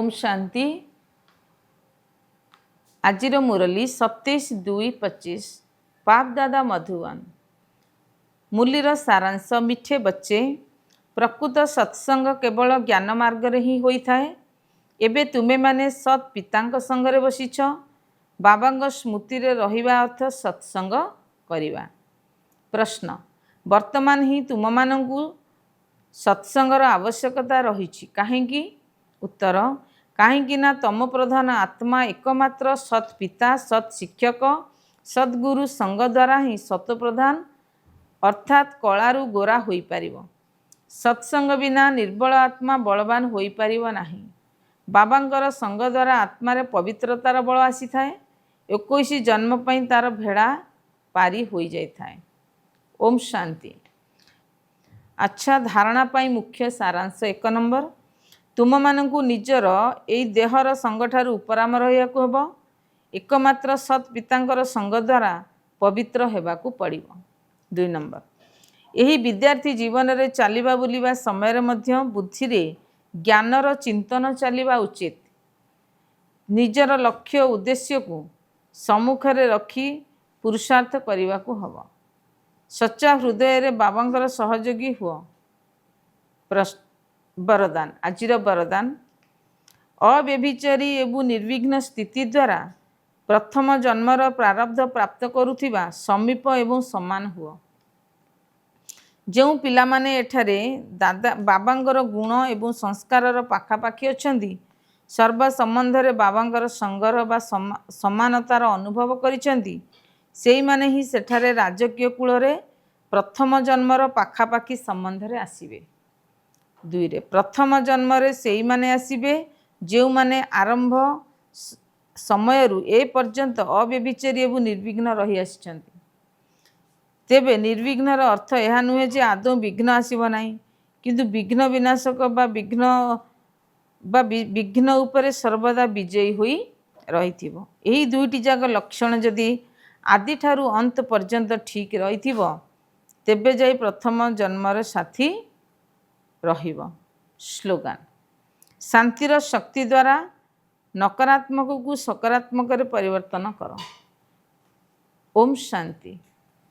ओम शांति। आजिर मुरली 27/2/25। पाप दादा मधुबन। मुरलीर सारांश। मिठे बच्चे, प्रकृत सत्संग केवल ज्ञान मार्ग ही होता है। एबे तुमे माने सत् पिता संगरे बसीछ। बाबा स्मृति रे रहिबा अर्थ सत्संग करिबा। प्रश्न, वर्तमान ही तुम मानंकु सत्संगर आवश्यकता रही काहेकि? उत्तर, काहेकि ना तम प्रधान आत्मा एकमात्र सत् पिता, सत् शिक्षक, सद्गुरु संग द्वारा ही सत प्रधान अर्थात कलारू गोरा होई पारिबो। सत्संग बिना निर्बल आत्मा बलवान होई पारिबो नाही। बाबांकर संग द्वारा आत्मारे पवित्रतार बल आसी थाए। 21 जन्म पई तार भेड़ा पारी होई जाई थाए। ओम शांति। अच्छा, धारणा पाई मुख्य सारांश। 1 नंबर, तुम मानंकु निजर एई देहर संगठार उपराम रहियाकु हबो। एकमात्र सत् पितांकर संग द्वारा पवित्र हेबाकु पड़िबो। 2 नंबर, एही विद्यार्थी जीवन रे चलिबा बुलिबा समय रे मध्य बुद्धि रे ज्ञानर चिंतन चलिबा उचित। निजर लक्ष्य उद्देश्य को सम्मुख रे रखी पुरुषार्थ करिबाकु हबो। सच्चा हृदय रे बाबांकर सहयोगी हुओ। वरदान। आजिर वरदान। अव्यभिचारी एवं निर्विघ्न स्थिति द्वारा प्रथम जन्मर प्रारब्ध प्राप्त करुथिबा समीप एवं समान हुओ। जो पिला माने एठारे दादा बाबांकर गुण एवं संस्कारर पाखापाखी अछंती, सर्व संबंध रे बाबांकर संगर बा समानतार अनुभव करिसेंती, सेई माने ही सेठारे राजकीय कूल रे प्रथम जन्मर पाखापाखी संबंध रे आसीबे। 2 रे, प्रथम जन्म रे सेई माने आसीबे जो माने आरंभ समयरु ए पर्यंत अव्यभिचारी एवं निर्विघ्न रही आछंती। तेबे निर्विघ्नर अर्थ यह नुहे जे आदौ विघ्न आसीब नाही, किंतु विघ्न विनाशक विघ्न उपरे सर्वदा विजयी होई रहिथिबो। एही दुईटी जाक लक्षण जदि आदि ठारू अंत पर्यंत ठीक रहिथिबो, तेबे जाई प्रथम जन्मर साथी रहिबो। स्लोगान। शांतिर शक्ति द्वारा नकारात्मक को सकारात्मक रे परिवर्तन करो। ओम शांति।